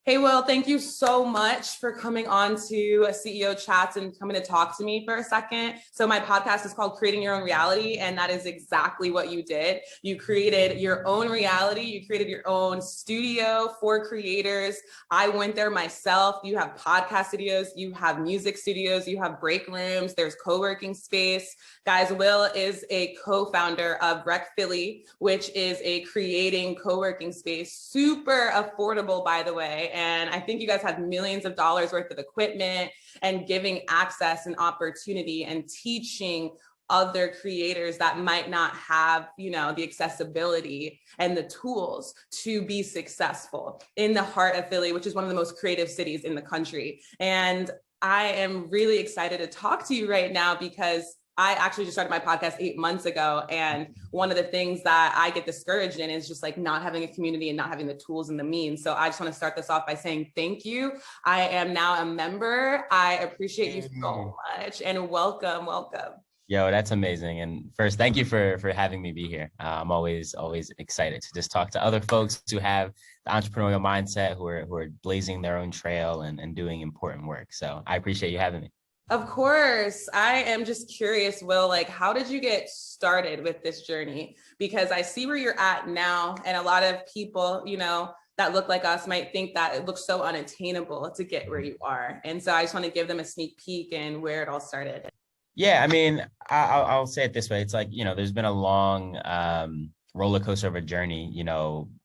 Hey, Will, thank you so much for coming on to CEO Chats and coming to talk to me for a second. So my podcast is called Creating Your Own Reality, and that is exactly what you did. You created your own reality. You created your own studio for creators. I went there myself. You have podcast studios, you have music studios, you have break rooms, there's co-working space. Guys, Will is a co-founder of RecPhilly, which is a creating co-working space, super affordable, by the way. And I think you guys have millions of dollars worth of equipment and giving access and opportunity and teaching other creators that might not have, the accessibility and the tools to be successful in the heart of Philly, which is one of the most creative cities in the country. And I am really excited to talk to you right now because I actually just started my podcast 8 months ago. And one of the things that I get discouraged in is just like not having a community and not having the tools and the means. So I just want to start this off by saying thank you. I am now a member. I appreciate you so much and welcome. Yo, that's amazing. And first, thank you for having me be here. I'm always excited to just talk to other folks who have the entrepreneurial mindset, who are blazing their own trail and doing important work. So I appreciate you having me. Of course. I am just curious, Will, like, how did you get started with this journey? Because I see where you're at now, and a lot of people, that look like us might think that it looks so unattainable to get where you are. And so I just want to give them a sneak peek in where it all started. Yeah, I mean, I'll say it this way. It's like, there's been a long roller coaster of a journey,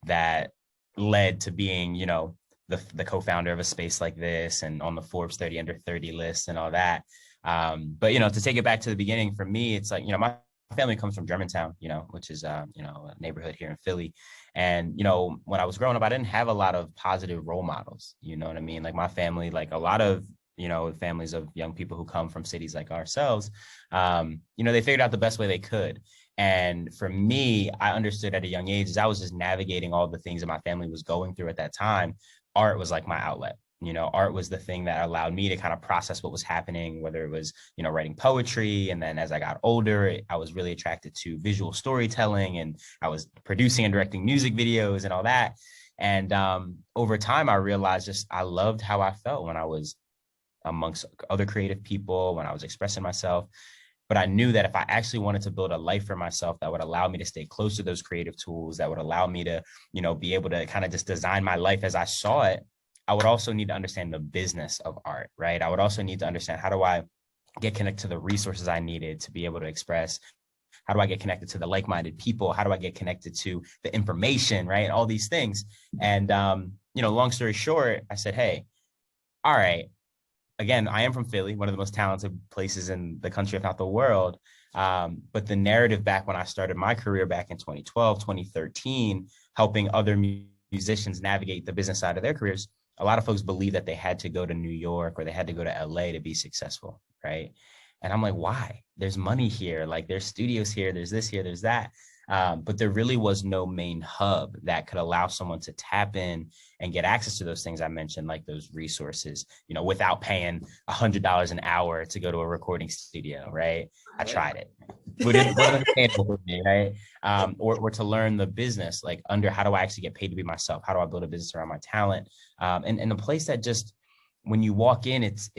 that led to being, the co-founder of a space like this and on the Forbes 30 under 30 list and all that. But, to take it back to the beginning, for me, it's like, my family comes from Germantown, which is, a neighborhood here in Philly. And, when I was growing up, I didn't have a lot of positive role models. You know what I mean? Like my family, like a lot of, families of young people who come from cities like ourselves, they figured out the best way they could. And for me, I understood at a young age, as I was just navigating all the things that my family was going through at that time, art was like my outlet. Art was the thing that allowed me to kind of process what was happening, whether it was, writing poetry. And then as I got older, I was really attracted to visual storytelling, and I was producing and directing music videos and all that. And over time, I realized I loved how I felt when I was amongst other creative people, when I was expressing myself. But I knew that if I actually wanted to build a life for myself that would allow me to stay close to those creative tools, that would allow me to, be able to kind of just design my life as I saw it, I would also need to understand the business of art, right? I would also need to understand, how do I get connected to the resources I needed to be able to express? How do I get connected to the like-minded people? How do I get connected to the information, right? All these things. And, long story short, I said, hey, all right, again, I am from Philly, one of the most talented places in the country, if not the world. But the narrative back when I started my career back in 2012, 2013, helping other musicians navigate the business side of their careers, a lot of folks believe that they had to go to New York or they had to go to LA to be successful, right? And I'm like, why? There's money here. Like there's studios here, there's this here, there's that. But there really was no main hub that could allow someone to tap in and get access to those things I mentioned, like those resources, without paying $100 an hour to go to a recording studio, right? I tried it. But it wasn't understandable for me, right? Or to learn the business, like how do I actually get paid to be myself? How do I build a business around my talent? And a place that just, when you walk in, it's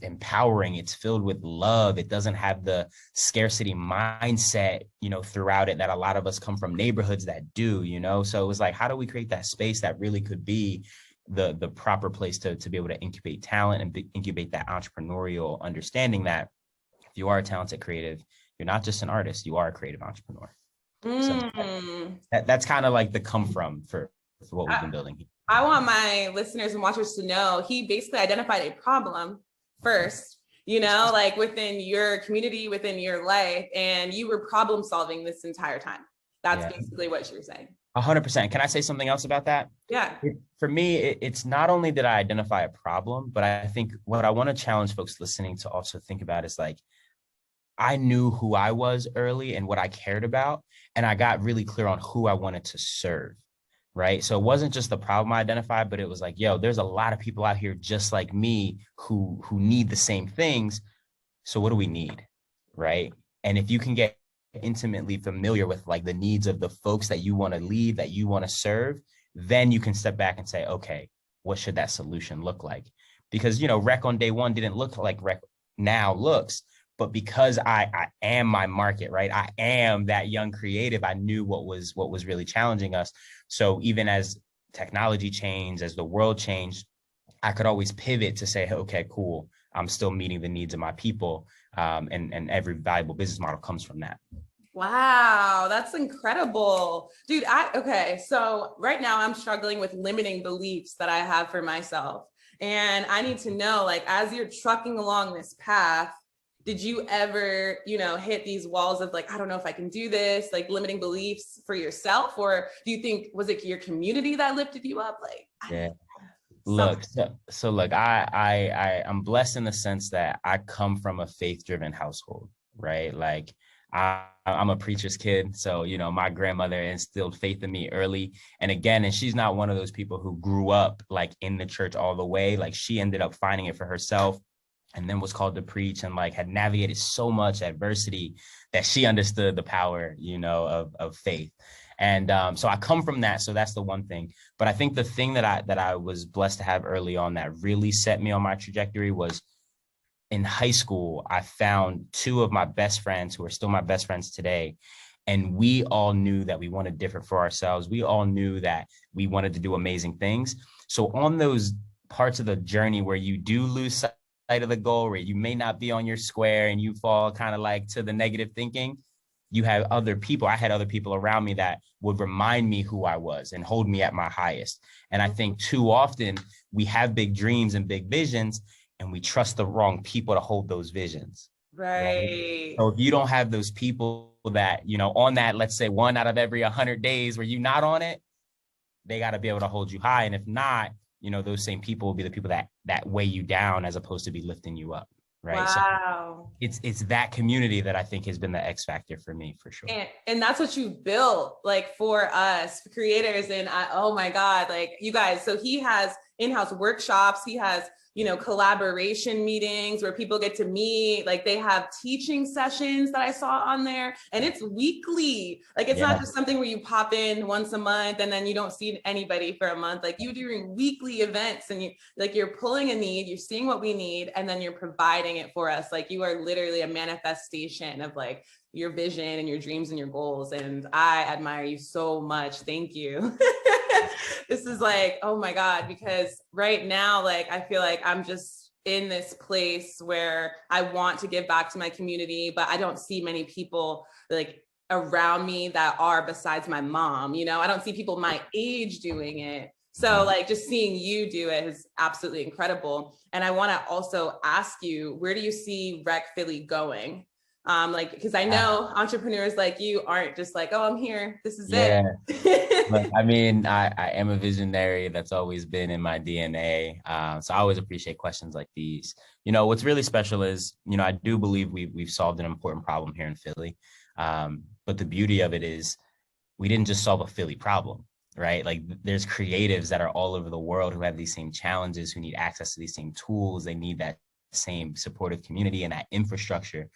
empowering. It's filled with love. It doesn't have the scarcity mindset, throughout it that a lot of us come from neighborhoods that do, So it was like, how do we create that space that really could be the proper place to be able to incubate talent and incubate that entrepreneurial understanding that if you are a talented creative, you're not just an artist, you are a creative entrepreneur. So that's kind of like the come from for what we've been building here. I want my listeners and watchers to know he basically identified a problem first, like within your community, within your life, and you were problem solving this entire time. That's basically what you're saying. 100%. Can I say something else about that? Yeah. For me, it's not only did I identify a problem, but I think what I want to challenge folks listening to also think about is like, I knew who I was early and what I cared about, and I got really clear on who I wanted to serve. Right. So it wasn't just the problem I identified, but it was like, yo, there's a lot of people out here just like me who need the same things. So what do we need? Right. And if you can get intimately familiar with like the needs of the folks that you want to lead, that you want to serve, then you can step back and say, okay, what should that solution look like? Because, rec on day one didn't look like rec now looks, but because I am my market, right? I am that young creative. I knew what was really challenging us. So even as technology changed, as the world changed, I could always pivot to say, okay, cool. I'm still meeting the needs of my people. And every valuable business model comes from that. Wow, that's incredible. Dude, okay, so right now I'm struggling with limiting beliefs that I have for myself. And I need to know, like, as you're trucking along this path, did you ever, hit these walls of like, I don't know if I can do this, like limiting beliefs for yourself? Or do you think, was it your community that lifted you up? Like, Yeah. some, Look, so look, I'm blessed in the sense that I come from a faith-driven household, right? Like I'm a preacher's kid. So, my grandmother instilled faith in me early. And she's not one of those people who grew up like in the church all the way. Like she ended up finding it for herself and then was called to preach and like had navigated so much adversity that she understood the power, of faith. And so I come from that. So that's the one thing. But I think the thing that I was blessed to have early on that really set me on my trajectory was in high school. I found two of my best friends who are still my best friends today. And we all knew that we wanted different for ourselves. We all knew that we wanted to do amazing things. So on those parts of the journey where you do lose sight of the goal, where you may not be on your square and you fall kind of like to the negative thinking, you have other people. I had other people around me that would remind me who I was and hold me at my highest. And I think too often we have big dreams and big visions and we trust the wrong people to hold those visions. right. So if you don't have those people that, on that, let's say 1 out of every 100 days where you're not on it, they got to be able to hold you high. And if not, those same people will be the people that weigh you down as opposed to be lifting you up. Right. So Wow. it's that community that I think has been the X factor for me, for sure. And that's what you built, like, for us for creators. And oh my God, like, you guys, so he has in-house workshops, he has, collaboration meetings where people get to meet, like they have teaching sessions that I saw on there, and it's weekly. Like, it's not just something where you pop in once a month and then you don't see anybody for a month. Like, you're doing weekly events and you're pulling a need, you're seeing what we need, and then you're providing it for us. Like, you are literally a manifestation of like your vision and your dreams and your goals. And I admire you so much. Thank you. This is like, oh my God, because right now, like, I feel like I'm just in this place where I want to give back to my community, but I don't see many people like around me that are, besides my mom. I don't see people my age doing it. So like, just seeing you do it is absolutely incredible. And I want to also ask you, where do you see RecPhilly going? Like, because I know entrepreneurs like you aren't just like, oh, I'm here, this is it. But I mean, I am a visionary. That's always been in my DNA. So I always appreciate questions like these. What's really special is, I do believe we've solved an important problem here in Philly. But the beauty of it is we didn't just solve a Philly problem, right? Like, there's creatives that are all over the world who have these same challenges, who need access to these same tools. They need that same supportive community and that infrastructure.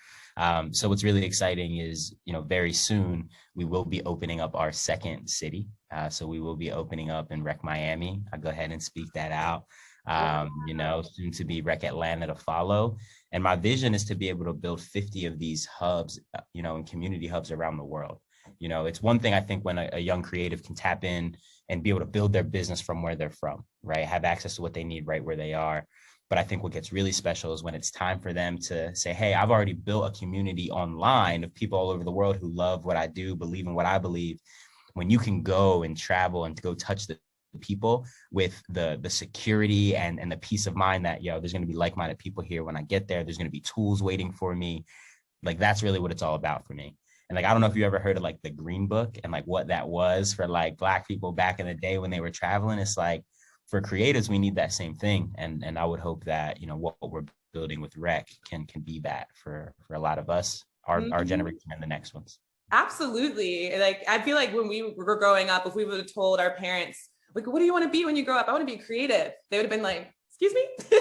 So what's really exciting is, very soon we will be opening up our second city. So we will be opening up in Rec Miami. I'll go ahead and speak that out. Soon to be Rec Atlanta to follow. And my vision is to be able to build 50 of these hubs, and community hubs around the world. It's one thing, I think, when a young creative can tap in and be able to build their business from where they're from, right? Have access to what they need right where they are. But I think what gets really special is when it's time for them to say, hey, I've already built a community online of people all over the world who love what I do, believe in what I believe. When you can go and travel and to go touch the people with the security and the peace of mind that, there's going to be like-minded people here. When I get there, there's going to be tools waiting for me. Like, that's really what it's all about for me. And like, I don't know if you ever heard of like the Green Book and like what that was for like Black people back in the day when they were traveling. It's like, for creatives, we need that same thing. And I would hope that, what we're building with Rec can be that for a lot of us, our generation and the next ones. Absolutely. Like, I feel like when we were growing up, if we would have told our parents, like, what do you want to be when you grow up? I want to be creative. They would have been like, excuse me.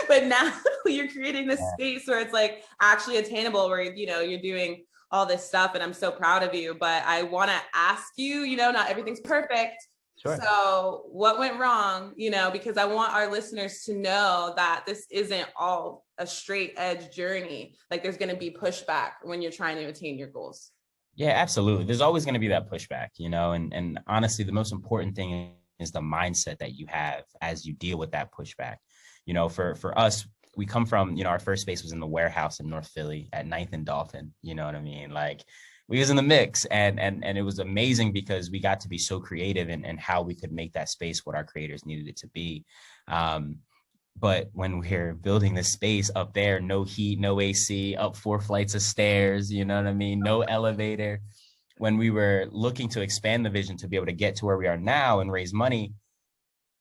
But now you're creating this space where it's like actually attainable, where, you're doing all this stuff. And I'm so proud of you. But I want to ask you, not everything's perfect. Sure. So what went wrong, because I want our listeners to know that this isn't all a straight edge journey. Like there's going to be pushback when you're trying to attain your goals. Yeah, absolutely. There's always going to be that pushback, and honestly, the most important thing is the mindset that you have as you deal with that pushback. For us, we come from, our first space was in the warehouse in North Philly at 9th and Dolphin. You know what I mean? Like we was in the mix and it was amazing because we got to be so creative in how we could make that space what our creators needed it to be. But when we're building this space up there, no heat, no AC, up 4 flights of stairs, you know what I mean? No elevator. When we were looking to expand the vision to be able to get to where we are now and raise money,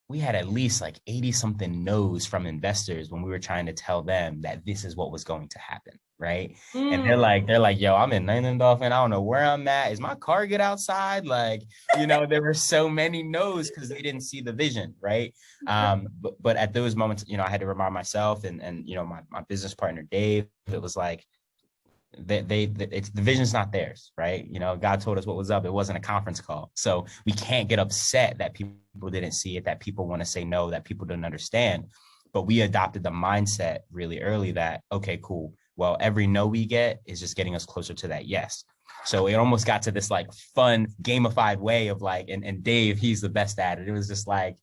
we had at least like 80 something no's from investors when we were trying to tell them that this is what was going to happen. Right. And they're like, yo, I'm in 9th and Dolphin. I don't know where I'm at. Is my car good outside? Like, there were so many no's because they didn't see the vision. Right. But at those moments, I had to remind myself and my business partner, Dave, it was like, it's the vision's not theirs, right? God told us what was up. It wasn't a conference call. So we can't get upset that people didn't see it, that people want to say no, that people didn't understand. But we adopted the mindset really early that, okay, cool. Well, every no we get is just getting us closer to that yes. So it almost got to this like fun gamified way of like, and Dave, he's the best at it. It was just like,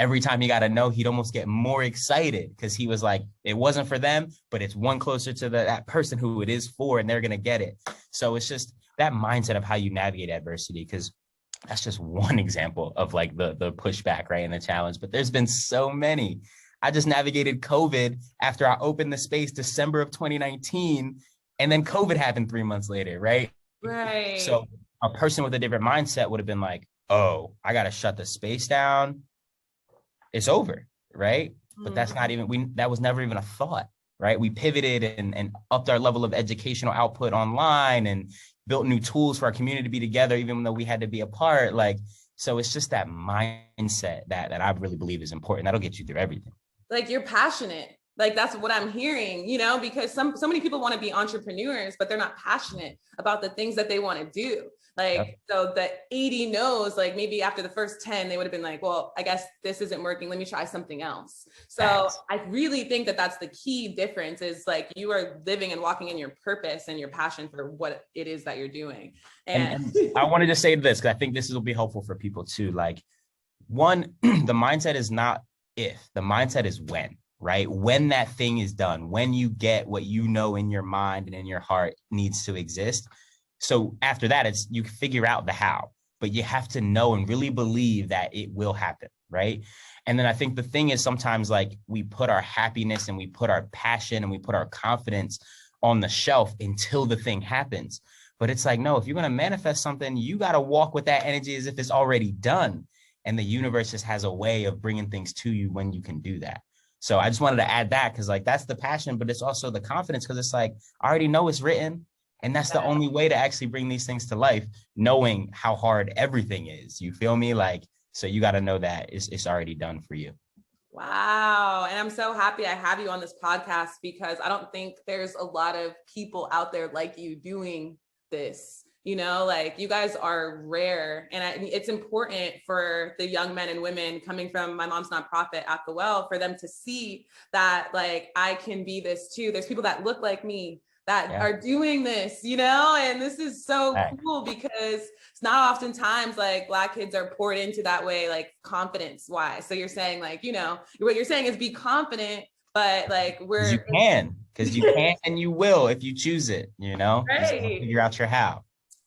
every time he got a no, he'd almost get more excited because he was like, it wasn't for them, but it's one closer to that person who it is for, and they're going to get it. So it's just that mindset of how you navigate adversity, because that's just one example of like the pushback, right? And the challenge, but there's been so many. I just navigated COVID after I opened the space December of 2019, and then COVID happened 3 months later, right? Right. So a person with a different mindset would have been like, oh, I got to shut the space down. It's over, right? But that's not even, that was never even a thought, right? We pivoted and upped our level of educational output online and built new tools for our community to be together, even though we had to be apart. Like, so it's just that mindset that I really believe is important. That'll get you through everything. Like you're passionate. Like that's what I'm hearing, because so many people want to be entrepreneurs, but they're not passionate about the things that they want to do. Like, so the 80 no's, like maybe after the first 10, they would have been like, well, I guess this isn't working. Let me try something else. So I really think that that's the key difference is like you are living and walking in your purpose and your passion for what it is that you're doing. And I wanted to say this, because I think this will be helpful for people too. Like one, the mindset is not if, the mindset is when. Right? When that thing is done, when you get what you know in your mind and in your heart needs to exist. So after that, it's you figure out the how, but you have to know and really believe that it will happen. Right. And then I think the thing is sometimes like we put our happiness and we put our passion and we put our confidence on the shelf until the thing happens. But it's like, no, if you're going to manifest something, you got to walk with that energy as if it's already done. And the universe just has a way of bringing things to you when you can do that. So I just wanted to add that because like that's the passion, but it's also the confidence because it's like I already know it's written. And that's the only way to actually bring these things to life, knowing how hard everything is. You feel me? Like, so you got to know that it's already done for you. Wow. And I'm so happy I have you on this podcast because I don't think there's a lot of people out there like you doing this. Like you guys are rare. And it's important for the young men and women coming from my mom's nonprofit at the Well, for them to see that like, I can be this too. There's people that look like me that are doing this, and this is so cool because it's not oftentimes like Black kids are poured into that way, like confidence wise. So you're saying like, what you're saying is be confident, but like because you can and you will if you choose it, right. Just figure out your how.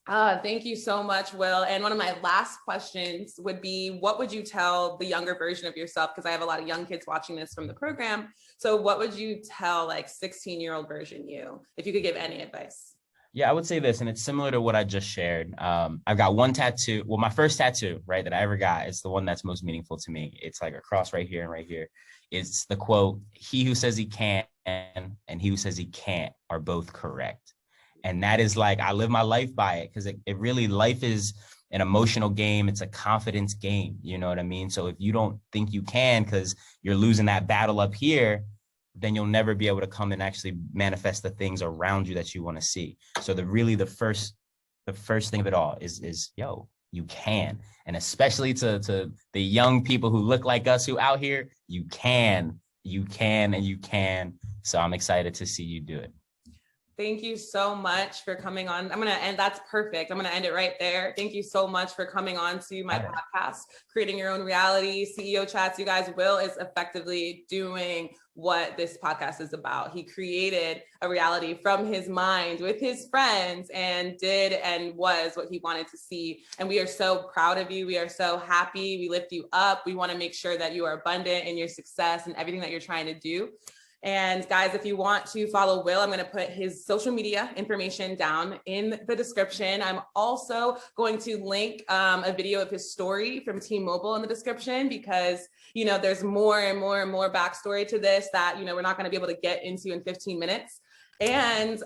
Thank you so much, Will. And one of my last questions would be, what would you tell the younger version of yourself? Because I have a lot of young kids watching this from the program. So what would you tell like 16-year-old version you, if you could give any advice? Yeah, I would say this, and it's similar to what I just shared. I've got one tattoo. Well, my first tattoo, right, that I ever got, it's the one that's most meaningful to me. It's like a cross right here and right here. It's the quote, "He who says he can and he who says he can't are both correct." And that is like, I live my life by it because it really, life is an emotional game. It's a confidence game. You know what I mean? So if you don't think you can because you're losing that battle up here, then you'll never be able to come and actually manifest the things around you that you want to see. So the first thing of it all is, yo, You can. And especially to the young people who look like us who out here, you can, and you can. So I'm excited to see you do it. Thank you so much for coming on. I'm going to end. That's perfect. I'm going to end it right there. Thank you so much for coming on to my podcast, Creating Your Own Reality. CEO Chats, you guys, Will is effectively doing what this podcast is about. He created a reality from his mind with his friends and did and was what he wanted to see. And we are so proud of you. We are so happy. We lift you up. We want to make sure that you are abundant in your success and everything that you're trying to do. And guys, if you want to follow Will, I'm going to put his social media information down in the description. I'm also going to link a video of his story from T-Mobile in the description because, you know, there's more and more and more backstory to this that, you know, we're not going to be able to get into in 15 minutes. And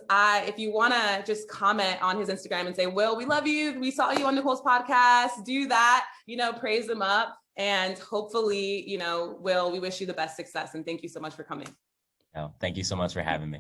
if you want to just comment on his Instagram and say, Will, we love you. We saw you on Nicole's podcast. Do that, you know, praise him up. And hopefully, you know, Will, we wish you the best success. And thank you so much for coming. No, thank you so much for having me.